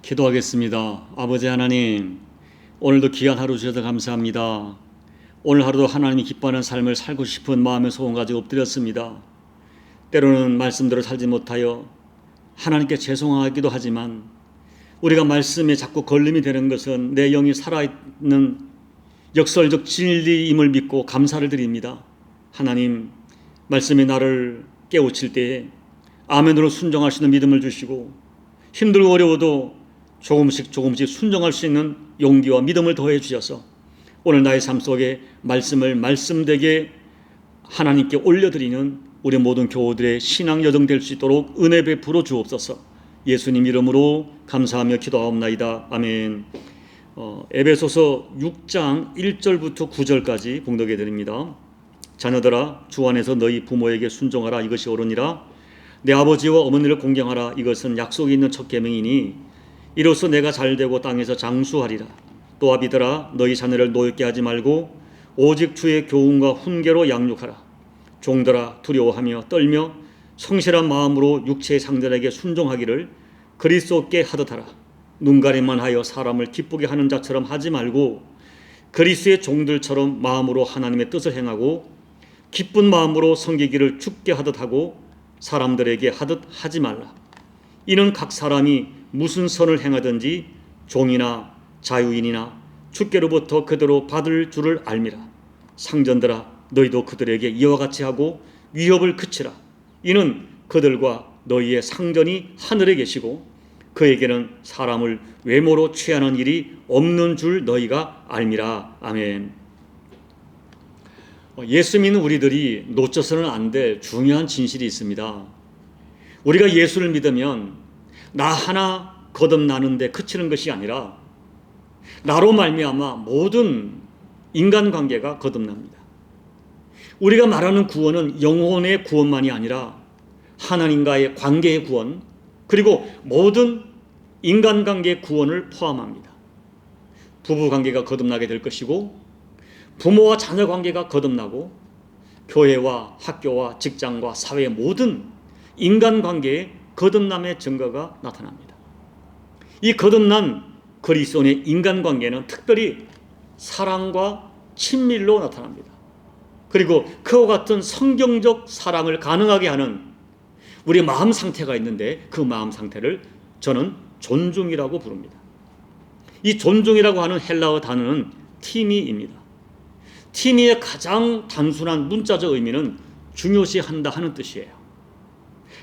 기도하겠습니다. 아버지 하나님, 오늘도 귀한 하루 주셔서 감사합니다. 오늘 하루도 하나님이 기뻐하는 삶을 살고 싶은 마음의 소원 가지고 엎드렸습니다. 때로는 말씀대로 살지 못하여 하나님께 죄송하기도 하지만 우리가 말씀에 자꾸 걸림이 되는 것은 내 영이 살아있는 역설적 진리임을 믿고 감사를 드립니다. 하나님, 말씀이 나를 깨우칠 때에 아멘으로 순종할 수 있는 믿음을 주시고 힘들고 어려워도 조금씩 순종할 수 있는 용기와 믿음을 더해 주셔서 오늘 나의 삶 속에 말씀을 말씀되게 하나님께 올려드리는 우리 모든 교우들의 신앙 여정 될 수 있도록 은혜 베풀어 주옵소서. 예수님 이름으로 감사하며 기도하옵나이다. 아멘. 에베소서 6장 1절부터 9절까지 봉독해 드립니다. 자녀들아, 주 안에서 너희 부모에게 순종하라. 이것이 옳으니라. 내 아버지와 어머니를 공경하라. 이것은 약속이 있는 첫 계명이니 이로써 내가 잘되고 땅에서 장수하리라. 또 아비들아, 너희 자녀를 노엽게 하지 말고 오직 주의 교훈과 훈계로 양육하라. 종들아, 두려워하며 떨며 성실한 마음으로 육체의 상전에게 순종하기를 그리스도께 하듯 하라. 눈가림만 하여 사람을 기쁘게 하는 자처럼 하지 말고 그리스도의 종들처럼 마음으로 하나님의 뜻을 행하고 기쁜 마음으로 섬기기를 주께 하듯 하고 사람들에게 하듯 하지 말라. 이는 각 사람이 무슨 선을 행하든지 종이나 자유인이나 주께로부터 그대로 받을 줄을 알미라. 상전들아, 너희도 그들에게 이와 같이 하고 위협을 그치라. 이는 그들과 너희의 상전이 하늘에 계시고 그에게는 사람을 외모로 취하는 일이 없는 줄 너희가 알미라. 아멘. 예수 믿는 우리들이 놓쳐서는 안 될 중요한 진실이 있습니다. 우리가 예수를 믿으면 나 하나 거듭나는데 그치는 것이 아니라 나로 말미암아 모든 인간관계가 거듭납니다. 우리가 말하는 구원은 영혼의 구원만이 아니라 하나님과의 관계의 구원, 그리고 모든 인간관계의 구원을 포함합니다. 부부관계가 거듭나게 될 것이고 부모와 자녀 관계가 거듭나고 교회와 학교와 직장과 사회의 모든 인간관계에 거듭남의 증거가 나타납니다. 이 거듭난 그리스도인의 인간관계는 특별히 사랑과 친밀로 나타납니다. 그리고 그와 같은 성경적 사랑을 가능하게 하는 우리 마음 상태가 있는데 그 마음 상태를 저는 존중이라고 부릅니다. 이 존중이라고 하는 헬라어 단어는 티미입니다. 티미의 가장 단순한 문자적 의미는 중요시한다 하는 뜻이에요.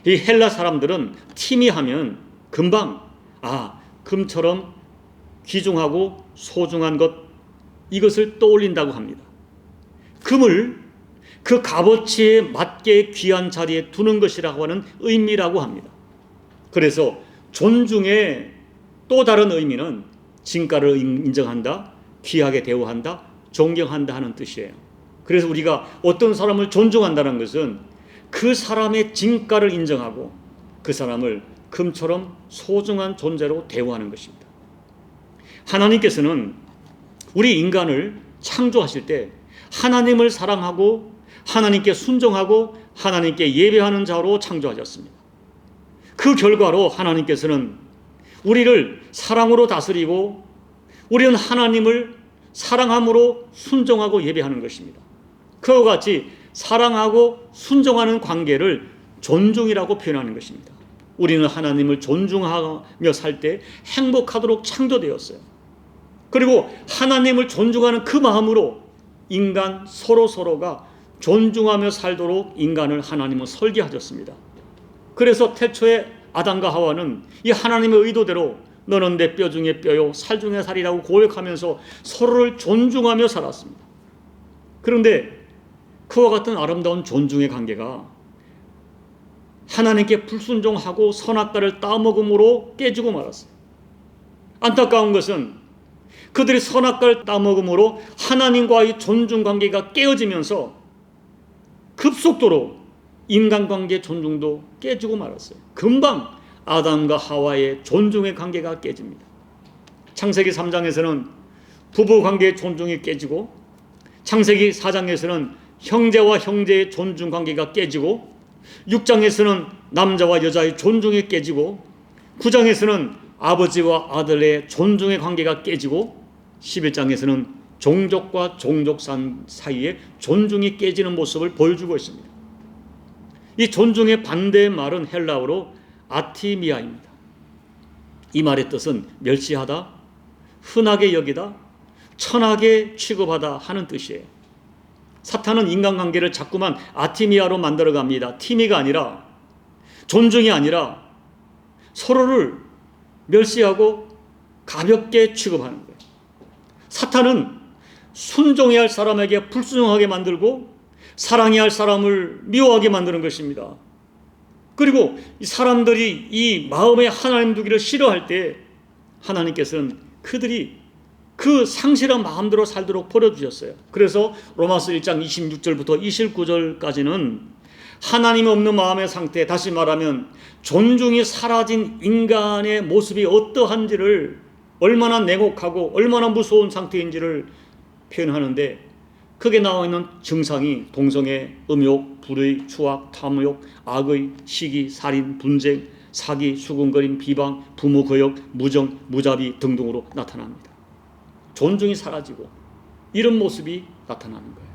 이 헬라 사람들은 티미하면 금방 금처럼 귀중하고 소중한 것, 이것을 떠올린다고 합니다. 금을 그 값어치에 맞게 귀한 자리에 두는 것이라고 하는 의미라고 합니다. 그래서 존중의 또 다른 의미는 진가를 인정한다, 귀하게 대우한다, 존경한다 하는 뜻이에요. 그래서 우리가 어떤 사람을 존중한다는 것은 그 사람의 진가를 인정하고 그 사람을 금처럼 소중한 존재로 대우하는 것입니다. 하나님께서는 우리 인간을 창조하실 때 하나님을 사랑하고 하나님께 순종하고 하나님께 예배하는 자로 창조하셨습니다. 그 결과로 하나님께서는 우리를 사랑으로 다스리고 우리는 하나님을 사랑함으로 순종하고 예배하는 것입니다. 그와 같이 사랑하고 순종하는 관계를 존중이라고 표현하는 것입니다. 우리는 하나님을 존중하며 살 때 행복하도록 창조되었어요. 그리고 하나님을 존중하는 그 마음으로 인간 서로가 존중하며 살도록 인간을 하나님은 설계하셨습니다. 그래서 태초에 아담과 하와는 이 하나님의 의도대로 너는 내 뼈 중에 뼈요 살 중에 살이라고 고백하면서 서로를 존중하며 살았습니다. 그런데 그와 같은 아름다운 존중의 관계가 하나님께 불순종하고 선악과를 따먹음으로 깨지고 말았어요. 안타까운 것은 그들이 선악과를 따먹음으로 하나님과의 존중 관계가 깨어지면서 급속도로 인간관계 존중도 깨지고 말았어요. 금방 아담과 하와의 존중의 관계가 깨집니다. 창세기 3장에서는 부부관계의 존중이 깨지고 창세기 4장에서는 형제와 형제의 존중 관계가 깨지고 6장에서는 남자와 여자의 존중이 깨지고 9장에서는 아버지와 아들의 존중의 관계가 깨지고 11장에서는 종족과 종족 사이에 존중이 깨지는 모습을 보여주고 있습니다. 이 존중의 반대의 말은 헬라어로 아티미아입니다. 이 말의 뜻은 멸시하다, 흔하게 여기다, 천하게 취급하다 하는 뜻이에요. 사탄은 인간관계를 자꾸만 아티미아로 만들어갑니다. 티미가 아니라, 존중이 아니라 서로를 멸시하고 가볍게 취급하는 거예요. 사탄은 순종해야 할 사람에게 불순종하게 만들고 사랑해야 할 사람을 미워하게 만드는 것입니다. 그리고 이 사람들이 이 마음에 하나님 두기를 싫어할 때 하나님께서는 그들이 그 상실한 마음대로 살도록 버려주셨어요. 그래서 로마서 1장 26절부터 29절까지는 하나님 없는 마음의 상태, 다시 말하면 존중이 사라진 인간의 모습이 어떠한지를, 얼마나 냉혹하고 얼마나 무서운 상태인지를 표현하는데, 크게 나와 있는 증상이 동성애, 음욕, 불의, 추악, 탐욕, 악의, 시기, 살인, 분쟁, 사기, 수군거림, 비방, 부모 거역, 무정, 무자비 등등으로 나타납니다. 존중이 사라지고 이런 모습이 나타나는 거예요.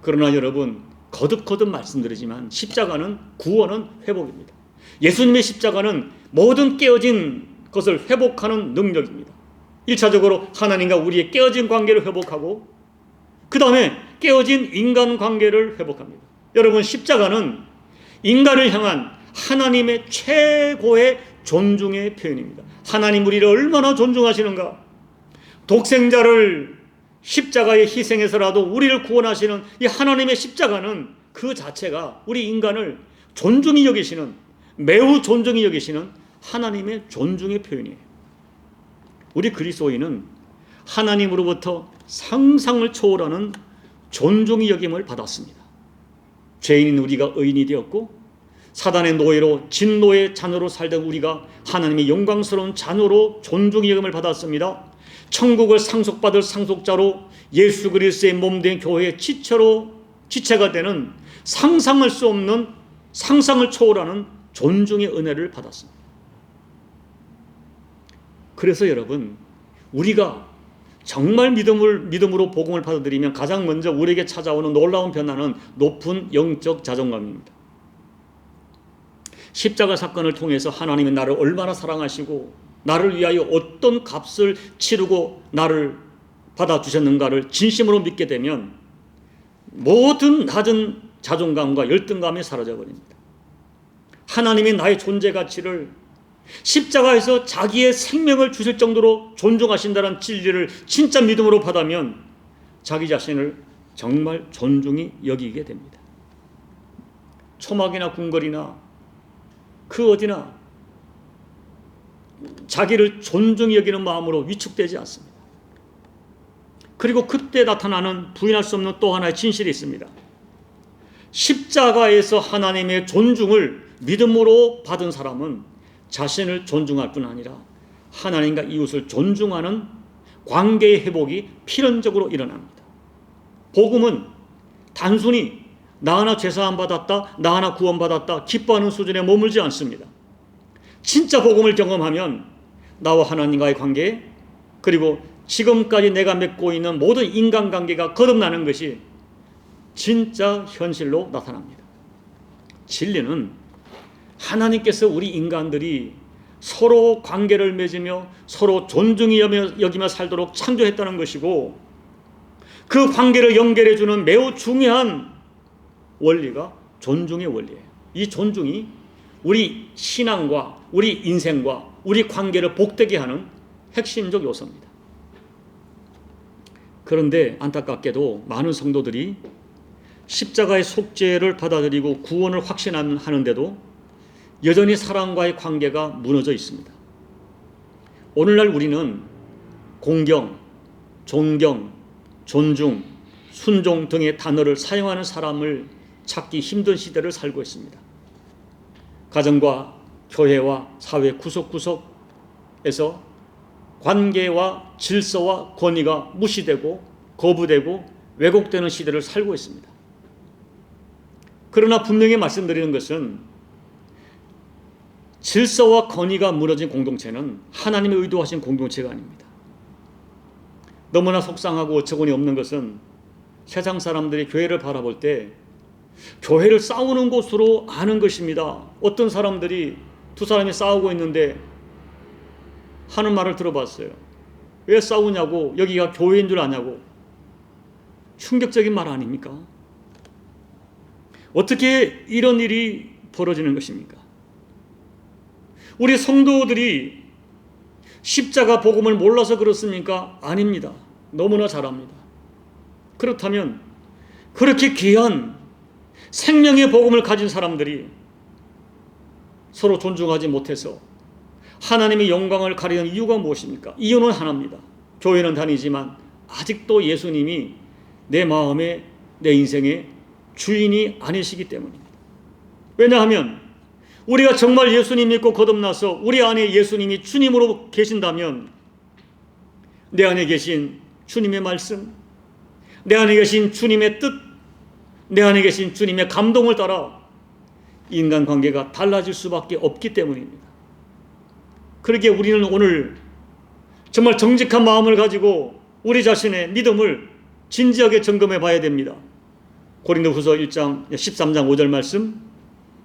그러나 여러분, 거듭거듭 말씀드리지만 십자가는 구원은 회복입니다. 예수님의 십자가는 모든 깨어진 것을 회복하는 능력입니다. 1차적으로 하나님과 우리의 깨어진 관계를 회복하고, 그 다음에 깨어진 인간관계를 회복합니다. 여러분, 십자가는 인간을 향한 하나님의 최고의 존중의 표현입니다. 하나님 우리를 얼마나 존중하시는가. 독생자를 십자가에 희생해서라도 우리를 구원하시는 이 하나님의 십자가는 그 자체가 우리 인간을 존중히 여기시는, 매우 존중히 여기시는 하나님의 존중의 표현이에요. 우리 그리스도인은 하나님으로부터 상상을 초월하는 존중의 여김을 받았습니다. 죄인인 우리가 의인이 되었고, 사단의 노예로 진노의 자녀로 살던 우리가 하나님의 영광스러운 자녀로 존중의 여김을 받았습니다. 천국을 상속받을 상속자로 예수 그리스도의 몸된 교회의 지체가 되는 상상할 수 없는, 상상을 초월하는 존중의 은혜를 받았습니다. 그래서 여러분, 우리가 정말 믿음으로 복음을 받아들이면 가장 먼저 우리에게 찾아오는 놀라운 변화는 높은 영적 자존감입니다. 십자가 사건을 통해서 하나님이 나를 얼마나 사랑하시고 나를 위하여 어떤 값을 치르고 나를 받아주셨는가를 진심으로 믿게 되면 모든 낮은 자존감과 열등감이 사라져버립니다. 하나님이 나의 존재 가치를, 십자가에서 자기의 생명을 주실 정도로 존중하신다는 진리를 진짜 믿음으로 받으면 자기 자신을 정말 존중히 여기게 됩니다. 초막이나 궁궐이나 그 어디나 자기를 존중히 여기는 마음으로 위축되지 않습니다. 그리고 그때 나타나는 부인할 수 없는 또 하나의 진실이 있습니다. 십자가에서 하나님의 존중을 믿음으로 받은 사람은 자신을 존중할 뿐 아니라 하나님과 이웃을 존중하는 관계의 회복이 필연적으로 일어납니다. 복음은 단순히 나 하나 죄사함 받았다, 나 하나 구원받았다 기뻐하는 수준에 머물지 않습니다. 진짜 복음을 경험하면 나와 하나님과의 관계, 그리고 지금까지 내가 맺고 있는 모든 인간관계가 거듭나는 것이 진짜 현실로 나타납니다. 진리는 하나님께서 우리 인간들이 서로 관계를 맺으며 서로 존중히 여기며 살도록 창조했다는 것이고, 그 관계를 연결해주는 매우 중요한 원리가 존중의 원리예요. 이 존중이 우리 신앙과 우리 인생과 우리 관계를 복되게 하는 핵심적 요소입니다. 그런데 안타깝게도 많은 성도들이 십자가의 속죄를 받아들이고 구원을 확신하는데도 여전히 사랑과의 관계가 무너져 있습니다. 오늘날 우리는 공경, 존경, 존중, 순종 등의 단어를 사용하는 사람을 찾기 힘든 시대를 살고 있습니다. 가정과 교회와 사회 구석구석에서 관계와 질서와 권위가 무시되고 거부되고 왜곡되는 시대를 살고 있습니다. 그러나 분명히 말씀드리는 것은 질서와 건의가 무너진 공동체는 하나님의 의도하신 공동체가 아닙니다. 너무나 속상하고 어처구니 없는 것은 세상 사람들이 교회를 바라볼 때 교회를 싸우는 곳으로 아는 것입니다. 어떤 사람들이 두 사람이 싸우고 있는데 하는 말을 들어봤어요. 왜 싸우냐고, 여기가 교회인 줄 아냐고. 충격적인 말 아닙니까? 어떻게 이런 일이 벌어지는 것입니까? 우리 성도들이 십자가 복음을 몰라서 그렇습니까? 아닙니다. 너무나 잘 압니다. 그렇다면 그렇게 귀한 생명의 복음을 가진 사람들이 서로 존중하지 못해서 하나님의 영광을 가리는 이유가 무엇입니까? 이유는 하나입니다. 교회는 다니지만 아직도 예수님이 내 마음에, 내 인생의 주인이 아니시기 때문입니다. 왜냐하면 우리가 정말 예수님 믿고 거듭나서 우리 안에 예수님이 주님으로 계신다면 내 안에 계신 주님의 말씀, 내 안에 계신 주님의 뜻, 내 안에 계신 주님의 감동을 따라 인간관계가 달라질 수밖에 없기 때문입니다. 그러기에 우리는 오늘 정말 정직한 마음을 가지고 우리 자신의 믿음을 진지하게 점검해 봐야 됩니다. 고린도후서 13장 5절 말씀,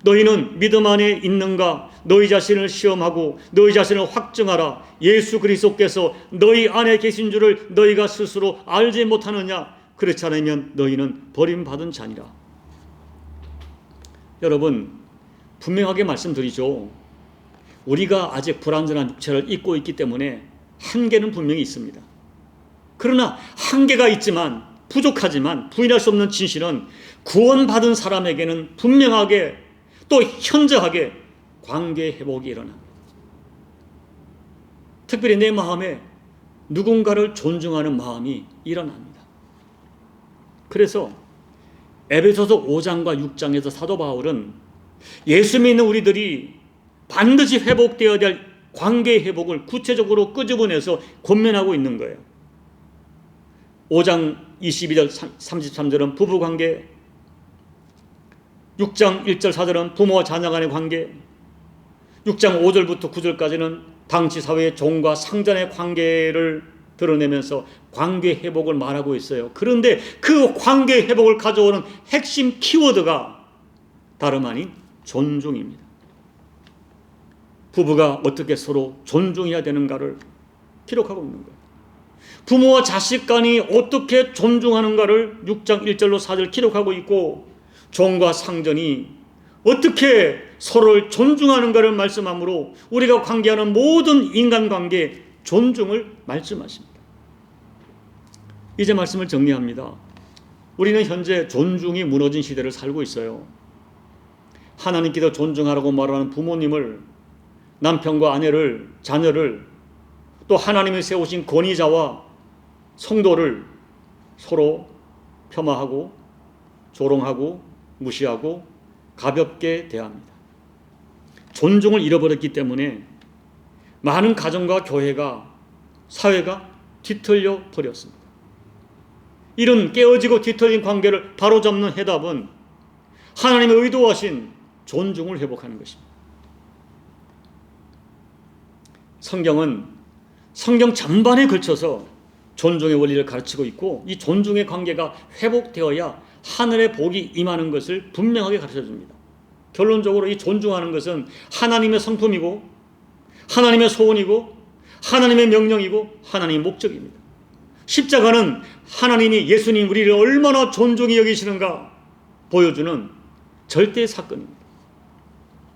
너희는 믿음 안에 있는가? 너희 자신을 시험하고 너희 자신을 확증하라. 예수 그리스도께서 너희 안에 계신 줄을 너희가 스스로 알지 못하느냐? 그렇지 않으면 너희는 버림받은 자니라. 여러분, 분명하게 말씀드리죠. 우리가 아직 불완전한 육체를 입고 있기 때문에 한계는 분명히 있습니다. 그러나 한계가 있지만, 부족하지만 부인할 수 없는 진실은 구원받은 사람에게는 분명하게 또 현저하게 관계 회복이 일어납니다. 특별히 내 마음에 누군가를 존중하는 마음이 일어납니다. 그래서 에베소서 5장과 6장에서 사도 바울은 예수 믿는 우리들이 반드시 회복되어야 될 관계 회복을 구체적으로 끄집어내서 권면하고 있는 거예요. 5장 22절 33절은 부부관계, 6장 1절 4절은 부모와 자녀 간의 관계, 6장 5절부터 9절까지는 당치사회의 종과 상전의 관계를 드러내면서 관계 회복을 말하고 있어요. 그런데 그 관계 회복을 가져오는 핵심 키워드가 다름 아닌 존중입니다. 부부가 어떻게 서로 존중해야 되는가를 기록하고 있는 거예요. 부모와 자식 간이 어떻게 존중하는가를 6장 1절로 4절 기록하고 있고, 종과 상전이 어떻게 서로를 존중하는가를 말씀하므로 우리가 관계하는 모든 인간관계 존중을 말씀하십니다. 이제 말씀을 정리합니다. 우리는 현재 존중이 무너진 시대를 살고 있어요. 하나님께서 존중하라고 말하는 부모님을, 남편과 아내를, 자녀를, 또 하나님이 세우신 권위자와 성도를 서로 폄하하고 조롱하고 무시하고 가볍게 대합니다. 존중을 잃어버렸기 때문에 많은 가정과 교회가, 사회가 뒤틀려 버렸습니다. 이런 깨어지고 뒤틀린 관계를 바로잡는 해답은 하나님의 의도하신 존중을 회복하는 것입니다. 성경은 성경 전반에 걸쳐서 존중의 원리를 가르치고 있고, 이 존중의 관계가 회복되어야 하늘의 복이 임하는 것을 분명하게 가르쳐줍니다. 결론적으로 이 존중하는 것은 하나님의 성품이고, 하나님의 소원이고, 하나님의 명령이고, 하나님의 목적입니다. 십자가는 하나님이, 예수님 우리를 얼마나 존중히 여기시는가 보여주는 절대 사건입니다.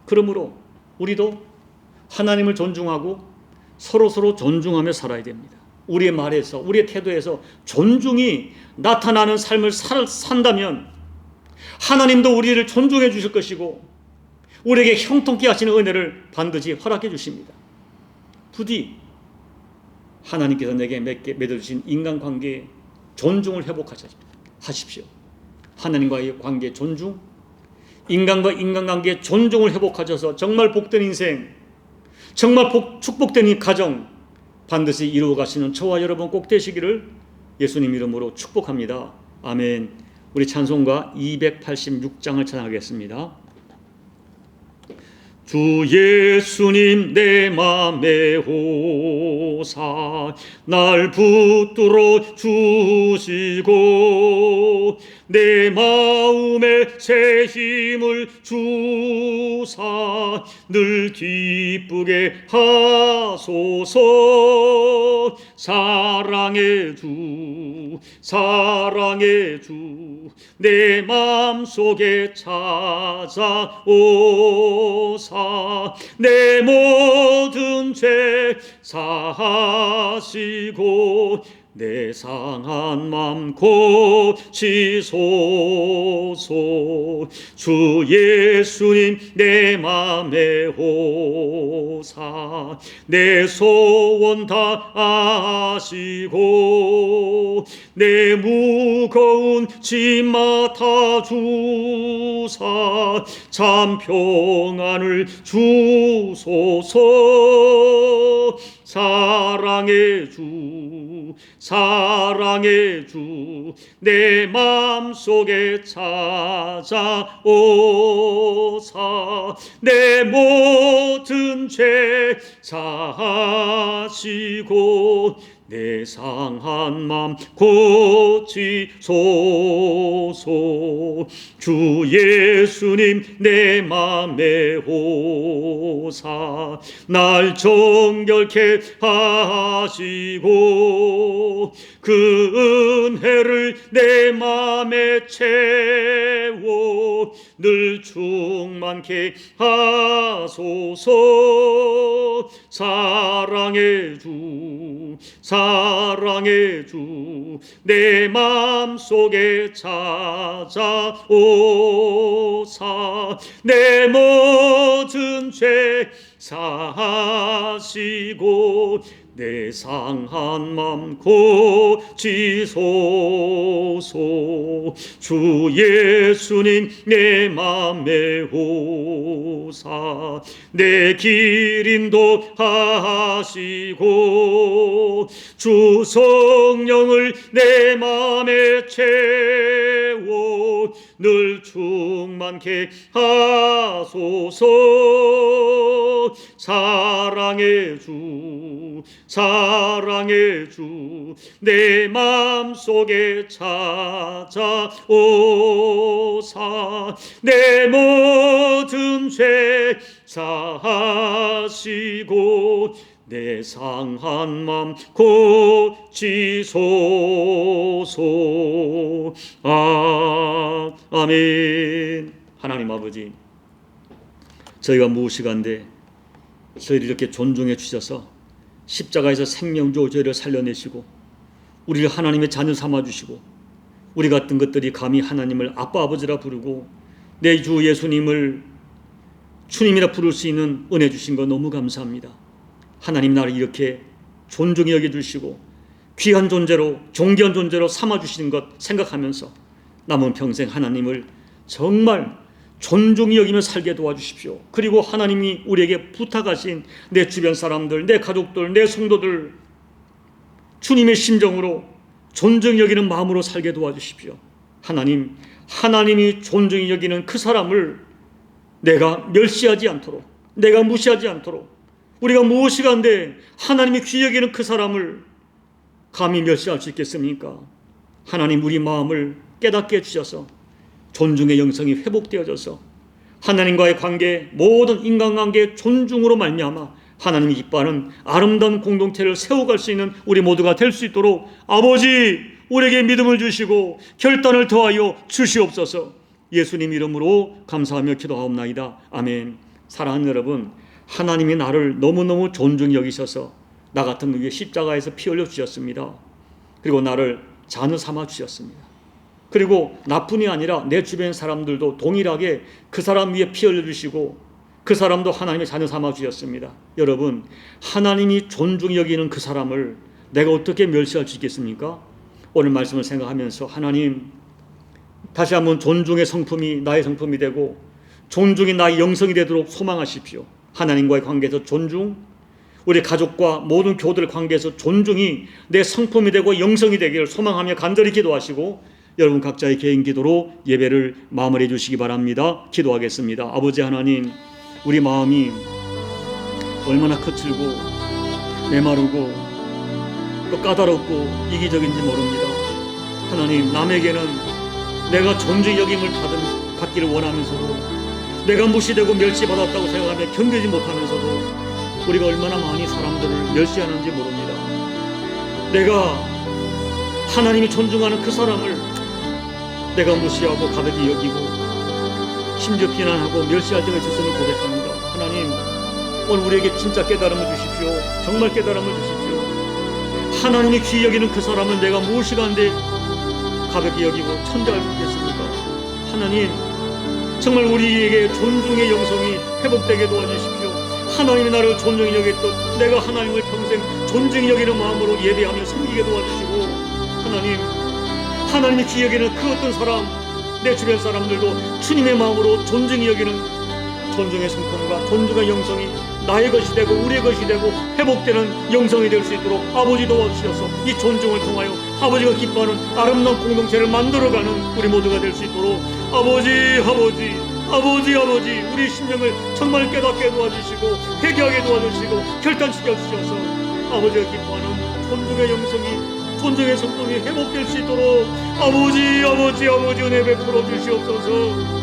그러므로 우리도 하나님을 존중하고 서로 존중하며 살아야 됩니다. 우리의 말에서, 우리의 태도에서 존중이 나타나는 삶을 산다면 하나님도 우리를 존중해 주실 것이고 우리에게 형통케 하시는 은혜를 반드시 허락해 주십니다. 부디 하나님께서 내게 맺어주신 인간관계의 존중을 회복하십시오. 하나님과의 관계 존중, 인간과 인간관계의 존중을 회복하셔서 정말 복된 인생, 정말 축복된 이 가정 반드시 이루어 가시는 저와 여러분 꼭 되시기를 예수님 이름으로 축복합니다. 아멘. 우리 찬송가 286장을 찬양하겠습니다. 주 예수님 내 맘에 호사 날 붙들어 주시고 내 마음에 새 힘을 주사 늘 기쁘게 하소서. 사랑의 주 사랑의 주 내 맘속에 찾아오사 내 모든 죄 사하시고 내 상한 맘 고치소서. 주 예수님 내 맘에 오사 내 소원 다 아시고 내 무거운 짐 맡아 주사 참 평안을 주소서. 사랑의 주 사랑의 주 내 맘속에 찾아오사 내 모든 죄 사하시고 내 상한 맘 고치소서. 주 예수님 내 맘에 오사 날 정결케 하시고 그 은혜를 내 맘에 채워 늘 충만케 하소서. 사랑의 주 사랑의 주 내 맘속에 찾아오사 내 모든 죄 사하시고 내 상한 맘 고치소서. 주 예수님 내 맘에 오사 내 길 인도하시고 주 성령을 내 맘에 채워 늘 충만케 하소서. 사랑의 주 사랑의 주 내 맘속에 찾아오사 내 모든 죄 사하시고 내 상한 맘 고치소서. 아멘. 하나님 아버지, 저희가 무엇이간데 저희를 이렇게 존중해 주셔서 십자가에서 생명 주어 저희를 살려내시고 우리를 하나님의 자녀 삼아 주시고 우리 같은 것들이 감히 하나님을 아빠 아버지라 부르고 내 주 예수님을 주님이라 부를 수 있는 은혜 주신 거 너무 감사합니다. 하나님 나를 이렇게 존중히 여겨주시고 귀한 존재로 존귀한 존재로 삼아주시는 것 생각하면서 남은 평생 하나님을 정말 존중히 여기며 살게 도와주십시오. 그리고 하나님이 우리에게 부탁하신 내 주변 사람들, 내 가족들, 내 성도들 주님의 심정으로 존중히 여기는 마음으로 살게 도와주십시오. 하나님이 존중히 여기는 그 사람을 내가 멸시하지 않도록, 내가 무시하지 않도록, 우리가 무엇이간데 하나님이 귀히 여기는 그 사람을 감히 멸시할 수 있겠습니까? 하나님 우리 마음을 깨닫게 해주셔서 존중의 영성이 회복되어져서 하나님과의 관계, 모든 인간관계의 존중으로 말미암아 하나님이 기뻐하는 아름다운 공동체를 세워갈 수 있는 우리 모두가 될 수 있도록 아버지 우리에게 믿음을 주시고 결단을 더하여 주시옵소서. 예수님 이름으로 감사하며 기도하옵나이다. 아멘. 사랑하는 여러분, 하나님이 나를 너무너무 존중히 여기셔서 나 같은 누구의 십자가에서 피 흘려 주셨습니다. 그리고 나를 자녀 삼아 주셨습니다. 그리고 나뿐이 아니라 내 주변 사람들도 동일하게 그 사람 위에 피 흘려 주시고 그 사람도 하나님의 자녀 삼아 주셨습니다. 여러분, 하나님이 존중히 여기는 그 사람을 내가 어떻게 멸시할 수 있겠습니까? 오늘 말씀을 생각하면서 하나님 다시 한번 존중의 성품이 나의 성품이 되고 존중이 나의 영성이 되도록 소망하십시오. 하나님과의 관계에서 존중, 우리 가족과 모든 교들 관계에서 존중이 내 성품이 되고 영성이 되기를 소망하며 간절히 기도하시고 여러분 각자의 개인 기도로 예배를 마무리해 주시기 바랍니다. 기도하겠습니다. 아버지 하나님, 우리 마음이 얼마나 거칠고 메마르고 또 까다롭고 이기적인지 모릅니다. 하나님, 남에게는 내가 존중의 여김을 받기를 원하면서도, 내가 무시되고 멸시받았다고 생각하며 견디지 못하면서도 우리가 얼마나 많이 사람들을 멸시하는지 모릅니다. 내가 하나님이 존중하는 그 사람을 내가 무시하고 가볍게 여기고 심지어 비난하고 멸시할 때가 있었음을 고백합니다. 하나님, 오늘 우리에게 진짜 깨달음을 주십시오. 정말 깨달음을 주십시오. 하나님이 귀히 여기는 그 사람은 내가 무엇이간데 가볍게 여기고 천대할 수 있겠습니까? 하나님, 정말 우리에게 존중의 영성이 회복되게 도와주십시오. 하나님이 나를 존중히 여겼던 내가 하나님을 평생 존중히 여기는 마음으로 예배하며 섬기게 도와주시고, 하나님이 귀히 여기는 그 어떤 사람, 내 주변 사람들도 주님의 마음으로 존중히 여기는 존중의 성품과 존중의 영성이 나의 것이 되고 우리의 것이 되고 회복되는 영성이 될 수 있도록 아버지 도와주셔서 이 존중을 통하여 아버지가 기뻐하는 아름다운 공동체를 만들어가는 우리 모두가 될 수 있도록 아버지 우리 심령을 정말 깨닫게 도와주시고 회개하게 도와주시고 결단시켜 주셔서 아버지가 기뻐하는 존중의 영성이, 존중의 성품이 회복될 수 있도록 아버지 은혜 베풀어 주시옵소서.